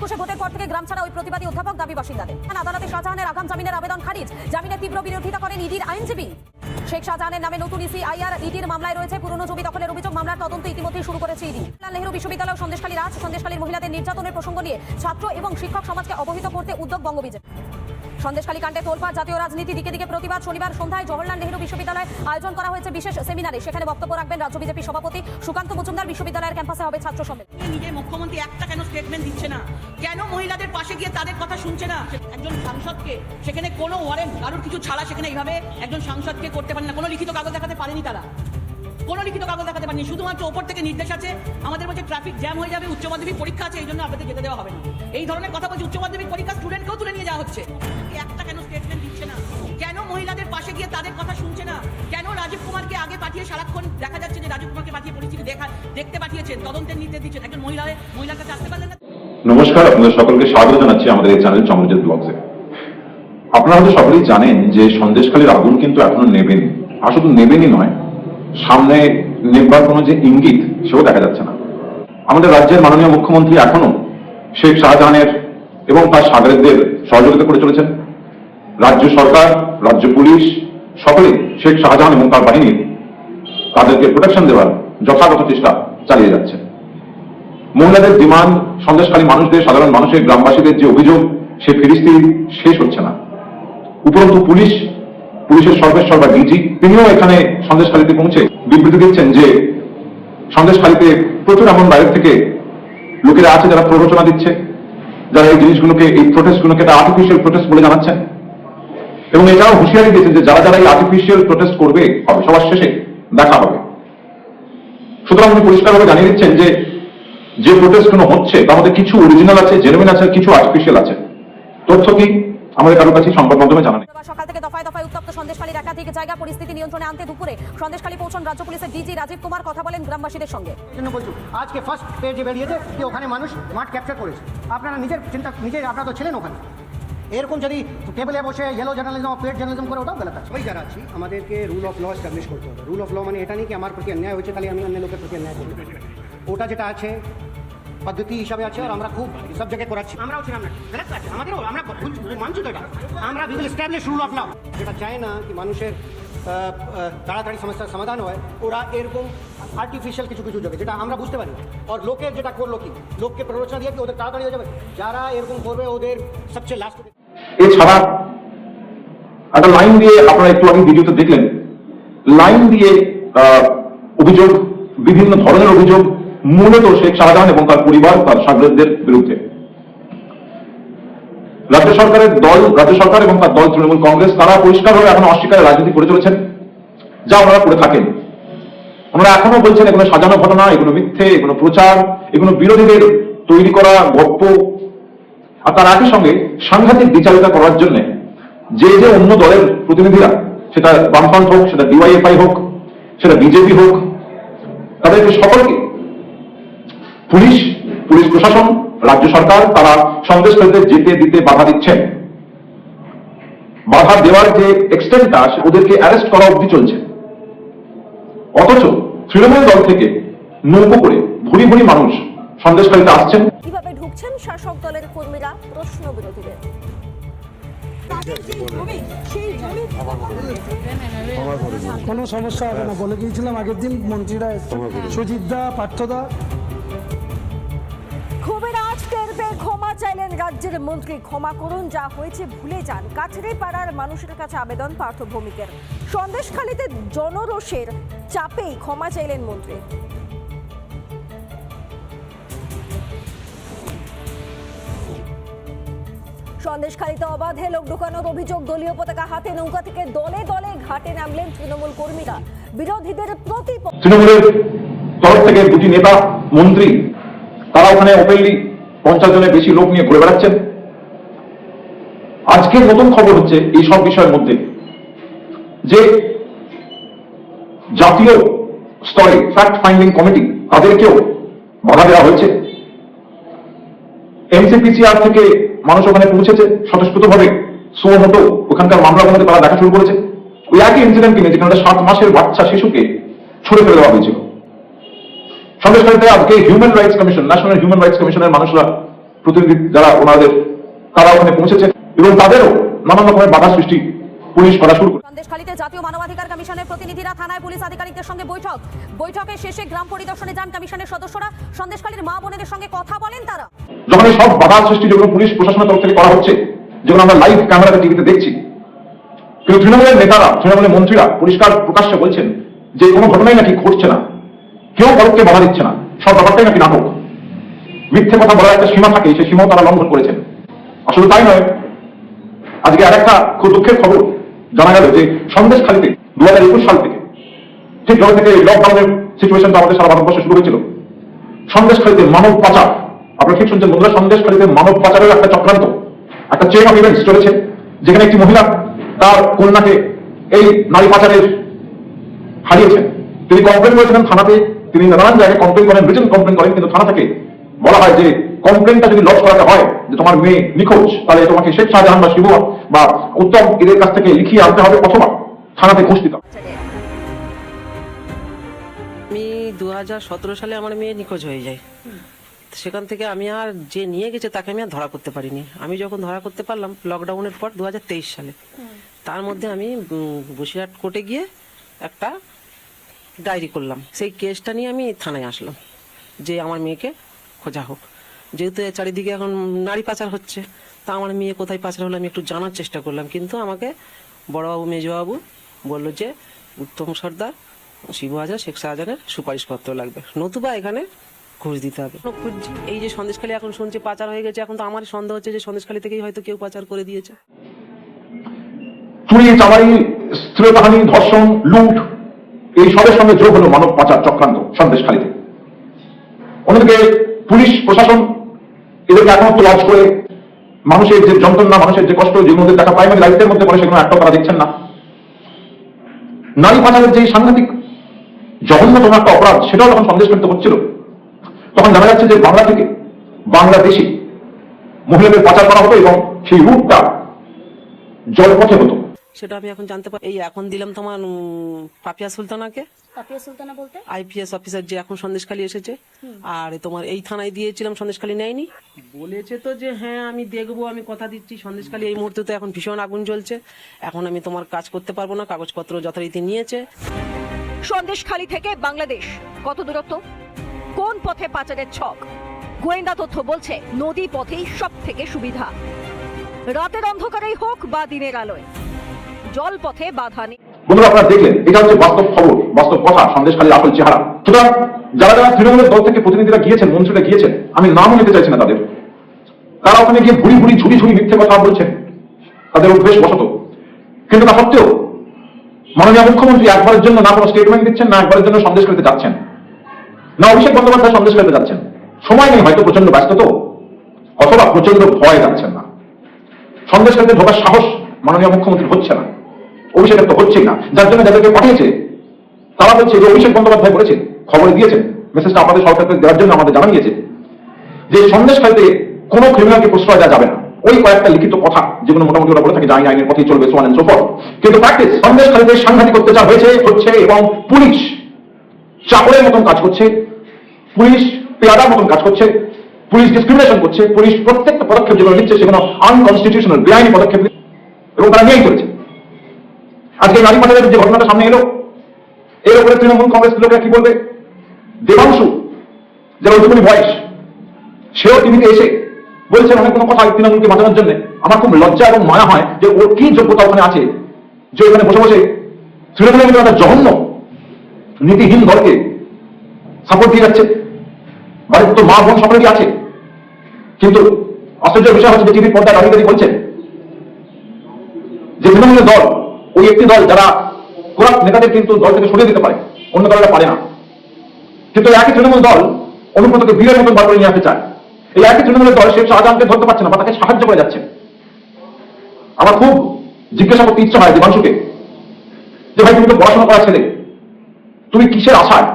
2021 ভোটের পর থেকে গ্রাম ছাড়া ওই প্রতিবাদী অধ্যাপক দাবি বাসিন্দাদের। আদালতে শাহজাহানের আগাম জামিনের আবেদন খারিজ, জামিনের তীব্র বিরোধিতা করেন ইডির আইনজীবী। শেখ শাহজাহানের নামে নতুন ইসিআইআর ইডির মামলায় রয়েছে পুরনো জমি দখলের অভিযোগ। মামলার তদন্ত ইতিমধ্যেই শুরু করেছে ইডি। জওহরলাল নেহরু বিশ্ববিদ্যালয় সন্দেশখালী রাজ সন্দেশখালীর মহিলাদের নির্যাতনের প্রসঙ্গ নিয়ে ছাত্র এবং শিক্ষক সমাজকে অবহিত করতে উদ্যোগ বঙ্গ বিজেপি। সন্দেশখালী কাণ্ডে তোলপাড় জাতীয় রাজনীতি, দিকে দিকে প্রতিবাদ। শনিবার সন্ধ্যায় জওহরলাল নেহরু বিশ্ববিদ্যালয়ে আয়োজন করা হয়েছে বিশেষ সেমিনারে। সেখানে বক্তব্য রাখবেন রাজ্য বিজেপি সভাপতি সুকান্ত মজুমদার। বিশ্ববিদ্যালয়ের ক্যাম্পাসে হবে ছাত্র সম্মেলন। নিজের মুখ্যমন্ত্রী একটা কেন স্টেটমেন্ট দিচ্ছে না? কেন মহিলাদের পাশে গিয়ে তাদের কথা শুনছে না? একজন সাংসদকে সেখানে কোনো ওয়ারেন্ট কারোর কিছু ছাড়া সেখানে এইভাবে একজন সাংসদকে করতে পারে না। কোনো লিখিত কাগজ দেখাতে পারেনি তারা, কোনো লিখিত কাগজ দেখাতে পারেনি। শুধুমাত্র ওপর থেকে নির্দেশ আছে, আমাদের মধ্যে ট্রাফিক জ্যাম হয়ে যাবে, উচ্চ মাধ্যমিক পরীক্ষা আছে, এই জন্য আপনাদের যেতে দেওয়া হবে না। এই ধরনের কথা বলছে। উচ্চ মাধ্যমিক পরীক্ষা স্টুডেন্টকেও তুলে নিয়ে যাওয়া হচ্ছে। একটা কেন স্টেটমেন্ট দিচ্ছে না? কেন মহিলাদের পাশে গিয়ে তাদের কথা শুনছে না? কেন রাজীব কুমারকে আগে পাঠিয়ে সারাক্ষণ দেখা যাচ্ছে যে রাজীব কুমারকে পাঠিয়ে পরিস্থিতি দেখতে পাঠিয়েছেন, তদন্তের নির্দেশ দিচ্ছেন, একজন মহিলার কাছে আসতে পারলেন না। নমস্কার, আপনাদের সকলকে স্বাগত জানাচ্ছি আমাদের এই চ্যানেল চমরজিৎ ব্লগসে। আপনারা হয়তো সকলেই জানেন যে সন্দেশখালীর আগুন কিন্তু এখনো নেবেনি। আর শুধু নেবেনি নয়, সামনে নেবার কোনো যে ইঙ্গিত সেও দেখা যাচ্ছে না। আমাদের রাজ্যের মাননীয় মুখ্যমন্ত্রী এখনো শেখ শাহজাহানের এবং তার সাগরেদদের সহযোগিতা করে চলেছেন। রাজ্য সরকার, রাজ্য পুলিশ সকলেই শেখ শাহজাহান এবং তার বাহিনীর তাদেরকে প্রোটেকশন দেওয়ার যথাযথ চেষ্টা চালিয়ে যাচ্ছে। মহিলাদের ডিমান্ড, সন্দেশখালী মানুষদের, সাধারণ মানুষের, গ্রামবাসীদের যে অভিযোগ, সে ফিরিস্তি শেষ হচ্ছে না। উপরন্তু পুলিশের সর্বেশ্বর বা ডিজি তিনিও এখানে সন্দেশখালীতে পৌঁছে বিবৃতি দিচ্ছেন যে সন্দেশখালীতে প্রচুর এমন বাইরে থেকে লোকেরা আছে যারা প্ররোচনা দিচ্ছে, যারা এই জিনিসগুলোকে, এই প্রোটেস্টগুলোকে একটা আর্টিফিশিয়াল প্রোটেস্ট বলে জানাচ্ছেন। এবং এটাও হুঁশিয়ারি দিয়েছেন যে যারা এই আর্টিফিশিয়াল প্রোটেস্ট করবে সবার শেষে দেখা হবে। সুতরাং উনি পরিষ্কারভাবে জানিয়ে দিচ্ছেন যে প্রোটেস্টগুলো হচ্ছে তার মধ্যে কিছু অরিজিনাল আছে, জেনুইন আছে, কিছু আর্টিফিশিয়াল আছে। তথ্য কি আমাদের কারো কাছে সংবাদ মাধ্যমে জানানো। সকাল থেকে দফায় দফায় উত্তপ্ত সন্দেশখালীর একাধিক জায়গা। পরিস্থিতি নিয়ন্ত্রণে আনতে দুপুরে সন্দেশখালী পৌঁছন রাজ্য পুলিশের ডিজি রাজীব কুমার। কথা বলেন গ্রামবাসীদের সঙ্গে। আজকে ফার্স্ট পেজে বেরিয়েছে যে ওখানে মানুষ মাঠ ক্যাপচার করেছে। আপনারা নিজের আপনারা তো ছিলেন ওখানে। এরকম যদি টেবিলে বসে ইয়েলো জার্নালিজম, পেড জার্নালিজম করে, ওটাও গলত আছে। ওই যারা আছি, আমাদেরকে রুল অফ ল এস্টাবলিশ করতে হবে। রুল অফ ল মানে এটা নেই কি আমার প্রতি অন্যায় হয়েছে তাহলে আমি অন্য লোকের প্রতি অন্যায় করব। ওটা যেটা আছে পদ্ধতি হিসাবে আছে, আর আমরা খুব সব জায়গায় করাচ্ছি। আমরাও ছিলাম না, আমাদেরও, আমরা মানছি তো এটা। আমরা will establish rule of law. যেটা চায় না কি মানুষের তাড়াতাড়ি সমস্যার সমাধান হয়, ওরা এরকম আর্টিফিশিয়াল কিছু জায়গায়, যেটা আমরা বুঝতে পারি। আর লোকের যেটা করলো কি, লোককে প্ররোচনা দিয়ে কি ওদের তাড়াতাড়ি হয়ে যাবে। যারা এরকম করবে ওদের সবচেয়ে লাস্ট। এছাড়া একটা লাইন দিয়ে, আপনারা একটু আগে ভিডিওতে দেখলেন, লাইন দিয়ে অভিযোগ, বিভিন্ন ধরনের অভিযোগ মূলত শেখ শাহজাহান এবং তার পরিবার, তার সাগরেদদের বিরুদ্ধে। রাজ্য সরকার এবং তার দল তৃণমূল কংগ্রেস তারা পরিষ্কারভাবে এখন অস্বীকারের রাজনীতি করে চলেছেন, যা ওনারা করে থাকেন। ওনারা এখনো বলছেন এগুলো সাজানো ঘটনা, এগুলো মিথ্যে, এগুলো প্রচার, এগুলো বিরোধীদের তৈরি করা গল্প। আর তার একই সঙ্গে সাংঘাতিক বিচারিতা করার জন্য যে অন্য দলের প্রতিনিধিরা, সেটা বামফ্রন্ট হোক, সেটা ডিওয়াইএফআই হোক, সেটা বিজেপি হোক, তাদেরকে সকলকে পুলিশ প্রশাসন, রাজ্য সরকার তারা সন্দেশখালীতে যেতে দিতে বাধা দিচ্ছেন। বাধা দেওয়ার যে এক্সটেন্টটা, ওদেরকে অ্যারেস্ট করা অবধি চলছে। অথচ তৃণমূল দল থেকে নৌকো করে ভুরি ভুরি মানুষ সন্দেশখালীতে আসছেন। কিভাবে ঢুকছেন শাসক দলের কর্মীরা? প্রশ্ন বিরোধীদের। কোনো সমস্যা হবে না বলে গিয়েছিলাম আগের দিন মন্ত্রীরা, সুজিত দা, পার্থদা। ক্ষোভের আজ টেরবে ক্ষমা চাইলেন রাজ্যের মন্ত্রী। ক্ষমা করুন, যা হয়েছে ভুলে যান। কাছড়ি পাড়ার মানুষের কাছে আবেদন পার্থ ভৌমিকের। সন্দেশখালীতে জনরোষের চাপেই ক্ষমা চাইলেন মন্ত্রী। সন্দেশখালীতে অবাধে লোক ঢোকানোর অভিযোগ। দলীয় পতাকা হাতে নৌকা থেকে দলে দলে ঘাটে নামলেন তৃণমূল কর্মীরা। বিরোধীদের প্রতি তৃণমূলের তরফ থেকে দুটি নেতা, মন্ত্রী, তারা ওখানে ওপেনলি 50 জনের বেশি লোক নিয়ে ঘুরে বেড়াচ্ছেন। আজকে নতুন খবর হচ্ছে এই সব বিষয়ের মধ্যে যে জাতীয় স্তরে ফ্যাক্ট ফাইন্ডিং কমিটি, তাদেরকেও বাধা দেওয়া হয়েছে। এমসিপিসিআর থেকে মানুষ ওখানে পৌঁছেছে স্বতঃস্ফূর্তভাবে, সুমোটো ওখানকার মামলাগুলোতে তারা দেখা শুরু করেছে। ওই একই ইনসিডেন্ট নিয়ে যেখানে 7 মাসের বাচ্চা শিশুকে ছুড়ে ফেলে দেওয়া হয়েছিল। সন্দেশখালীতে আজকে human rights commission, national human rights কমিশনের মানুষরা প্রতিনিধি যারা ওনাদের তারা ওখানে পৌঁছেছেন এবং তাদেরও নানান রকমের বাধা সৃষ্টি পুলিশ করা শুরু করে। সন্দেশখালীতে জাতীয় মানবাধিকার কমিশনের প্রতিনিধিরা থানায় পুলিশ আধিকারিকদের সঙ্গে বৈঠকের শেষে গ্রাম পরিদর্শনে যান কমিশনের সদস্যরা। সন্দেশখালীর মা বোনেদের সঙ্গে কথা বলেন তারা। যখন এই সব বাধা সৃষ্টি যেগুলো পুলিশ প্রশাসনের তরফ থেকে করা হচ্ছে, যেগুলো আমরা লাইভ ক্যামেরাতে টিভিতে দেখছি, কিন্তু তৃণমূলের নেতারা, তৃণমূলের মন্ত্রীরা পরিষ্কার প্রকাশ্যে বলছেন যে কোনো ঘটনাই নাকি ঘটছে না, কেউ পরোক্ষে বাধা দিচ্ছে না, সব ব্যাপারটাই নাকি নাটক। মিথ্যে কথা বলার একটা সীমা থাকে, সেই সীমাও তারা লঙ্ঘন করেছেন। আসলে তাই নয়। আজকে আরেকটা খুব দুঃখের খবর জানা গেল যে সন্দেশখালীতে 2021 সাল থেকে, ঠিক যখন থেকে লকডাউনের সিচুয়েশনটা আমাদের সারা ভারতবর্ষে শুরু হয়েছিল, সন্দেশখালীতে মানব পাচার, আপনারা ঠিক শুনছেন বন্ধুরা, সন্দেশখালীতে মানব পাচারের একটা চক্রান্ত, একটা চেইন অফ ইভেন্টস চলেছে, যেখানে একটি মহিলা তার কন্যাকে এই নারী পাচারের হারিয়েছেন। তিনি কমপ্লেন করেছিলেন থানাতে, তিনি নানান জায়গায় কমপ্লেন করেন, রিটেন কমপ্লেন করেন, কিন্তু থানা থেকে বলা হয় যে কমপ্লেনটা যদি লজ করাতে হয় যে তোমার মেয়ে নিখোঁজ, তাহলে তোমাকে শেখ শাহজাহান বা শিবু বা উত্তম এদের কাছ থেকে লিখিয়ে আনতে হবে অথবা থানাতে ঘুষ দিতে হবে। আমি 2017 সালে আমার মেয়ে নিখোঁজ হয়ে যায়। সেখান থেকে আমি আর যে নিয়ে গেছে তাকে আমি আর ধরা করতে পারিনি। আমি যখন ধরা করতে পারলাম লকডাউনের পর 2023 সালে, তার মধ্যে আমি বসিরহাট কোর্টে গিয়ে একটা ডায়েরি করলাম। সেই কেসটা নিয়ে আমি থানায় আসলাম যে আমার মেয়েকে খোঁজা হোক। যেহেতু চারিদিকে এখন নারী পাচার হচ্ছে, তা আমার মেয়ে কোথায় পাচার হলো আমি একটু জানার চেষ্টা করলাম। কিন্তু আমাকে বড়বাবু মেজবাবু বললো যে উত্তম সর্দার, শিবু হাজার, শেখ শাহজাহানের সুপারিশপত্র লাগবে, নতুবা এখানে ঘুষ দিতে হবে। খুঁজছি, এই যে সন্দেশখালী এখন শুনছি পাচার হয়ে গেছে, এখন তো আমার সন্দেহ হচ্ছে যে সন্দেশখালী থেকেই হয়তো কেউ পাচার করে দিয়েছে। চুরি, চামারি, শ্লীলতাহানি, ধর্ষণ, লুট, এই সবের সঙ্গে যোগ হলো মানব পাচার চক্রান্ত সন্দেশখালীতে। অন্যদিকে পুলিশ প্রশাসন এদেরকে একমাত্র লজ করে মানুষের যে যন্ত্রণা, মানুষের যে কষ্ট, যে মধ্যে দেখা প্রাইমারি লাইফের মধ্যে পড়ে, সেগুলো একটা তারা দেখছেন না। নারী পাচারের যে সাংঘাতিক জঘন্যতম একটা অপরাধ, সেটাও যখন সন্দেশখালীতে হচ্ছিল, তখন জানা যাচ্ছে যে বাংলা থেকে বাংলাদেশে মহিলাদের পাচার করা হতো এবং সেই রুটটা জলপথে হতো। সেটা আমি এখন জানতে পারি। এই এখন দিলাম তোমার পাপিয়া সুলতানাকে, পাপিয়া সুলতানা বলতে আইপিএস অফিসার যে এখন সন্দেশখালী এসেছে। আর তোমার এই থানায় দিয়েছিলাম, সন্দেশখালী নেয়নি। বলেছে তো যে হ্যাঁ আমি দেখবো, আমি কথা দিচ্ছি। সন্দেশখালী এই মুহূর্তে তো এখন ভীষণ আগুন জ্বলছে, এখন আমি তোমার কাজ করতে পারবো না। কাগজপত্র যথারীতি নিয়েছে। সন্দেশখালী থেকে বাংলাদেশ কত দূরত্ব? কোন পথে পাচারের ছক? গোয়েন্দা তথ্য বলছে নদী পথেই সব থেকে সুবিধা। রাতের অন্ধকারেই হোক বা দিনের আলোয়, জল পথে বাধা নেই। বন্ধুরা, আপনারা দেখলেন, এটা হচ্ছে বাস্তব খবর, বাস্তব কথা, সন্দেশখালীর আসল চেহারা। সুতরাং যারা যারা তৃণমূলের দল থেকে প্রতিনিধিরা গিয়েছেন, মন্ত্রীরা গিয়েছেন, আমি নামও নিতে চাইছি না তাদের, তারা ওখানে গিয়ে ভুড়ি ভুড়ি ঝুড়ি ঝুড়ি মিথ্যে কথা বলছেন তাদের অভ্যেস বশত। কিন্তু তা সত্ত্বেও মাননীয় মুখ্যমন্ত্রী একবারের জন্য না কোনো স্টেটমেন্ট দিচ্ছেন, না একবারের জন্য সন্দেশখালীতে যাচ্ছেন, না অভিষেক বন্দ্যোপাধ্যায় সন্দেশখালীতে যাচ্ছেন। সময় নেই, হয়তো প্রচন্ড ব্যস্ত তো, অথবা প্রচন্ড ভয় যাচ্ছেন না। সন্দেশখালীতে ঢোকার সাহস মাননীয় মুখ্যমন্ত্রী হচ্ছে না, অভিষেকের তো হচ্ছেই না। যার জন্য যাদেরকে পাঠিয়েছে তারা বলছে যে অভিষেক বন্দ্যোপাধ্যায় বলেছে, খবরে দিয়েছেন, মেসেজটা আমাদের সরকারকে দেওয়ার জন্য আমাদের জানা গিয়েছে যে সন্দেশখালীতে কোনো ক্রিমিনালকে প্রশ্রয় দেওয়া যাবে না। ওই কয়েকটা লিখিত কথা যেগুলো মোটামুটি ওরা বলে থাকে যে আইনের পথেই চলবে, so on and so forth. কিন্তু প্র্যাকটিস সন্দেশখালীতে সাংঘাতিক অত্যাচার হয়েছে, হচ্ছে, এবং পুলিশ চাকরের মতন কাজ করছে, পুলিশ পেয়াদার মতন কাজ করছে, পুলিশ ডিসক্রিমিনেশন করছে, পুলিশ প্রত্যেকটা পদক্ষেপ যেগুলো নিচ্ছে সেগুলো আনকনস্টিটিউশনাল, বেআইনি পদক্ষেপ, এবং তারা নিয়েই চলেছে। আজকে নারী পাচারের যে ঘটনাটা সামনে এলো, এর উপরে তৃণমূল কংগ্রেস লোকেরা কি বলবে? দেবাংশু, যার ওইটুকুনি বয়স, সেও টিভিতে এসে বলছেন অনেক কোনো কথা তৃণমূলকে বাঁচানোর জন্য। আমার খুব লজ্জা এবং মায়া হয় যে ওর কি যোগ্যতা ওখানে আছে যে ওখানে বসে বসে তৃণমূলের মধ্যে একটা জঘন্য নীতিহীন দলকে সাপোর্ট দিয়ে যাচ্ছে। বাড়িতে তো মা বোন সকলেরই আছে, কিন্তু আশ্চর্যের বিষয় হচ্ছে যে টিভির পর্দায় দাঁড়িয়ে দাঁড়িয়ে বলছেন যে তৃণমূলের দল ওই একটি দল যারা কোরাপ নেতাদের কিন্তু দল থেকে সরিয়ে দিতে পারে, অন্য দলেরা পারে না। কিন্তু একই তৃণমূল দল অনুব্রতকে বীরের মতন বার করে নিয়ে আসতে চায়। এই একই তৃণমূলের দল শেখ শাহজাহানকে ধরতে পারছে না বা তাকে সাহায্য করে যাচ্ছে। আমার খুব জিজ্ঞাসা করতে ইচ্ছা হয় দেবাংশুকে যে ভাই, তুমি তো পড়াশোনা করা ছেলে, তুমি কিসের আশায়,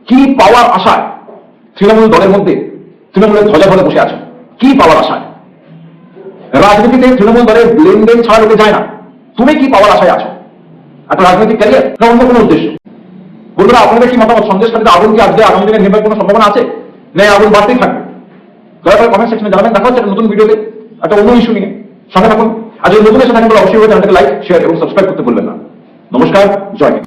কি পাওয়ার আশায় তৃণমূল দলের মধ্যে তৃণমূলের ধ্বজা ধরে বসে আছো? কি পাওয়ার আশায়? রাজনীতিতে তৃণমূল দলের লেনদেন ছাড়া লোকে যায় না। তুমি কি পাওয়ার আশায় আছো? একটা রাজনৈতিক ক্যারিয়ার না অন্য কোনো উদ্দেশ্য? বন্ধুরা, আপনাদের কি মতামত? সন্দেশখালীতে আগুন কি আজকে আগামী দিনে নেবার কোনো সম্ভাবনা আছে? নেই, আগুন বাড়তেই থাকবে। দয়া করে কমেন্ট সেকশনে জানাবেন। দেখা হচ্ছে একটা নতুন ভিডিওতে একটা অন্য ইস্যু নিয়ে। সঙ্গে থাকুন। আর যদি নতুন এসে থাকেন তাহলে অবশ্যই চ্যানেলটাকে লাইক, শেয়ার এবং সাবস্ক্রাইব করতে ভুলবেন না। নমস্কার, জয় হিন্দ।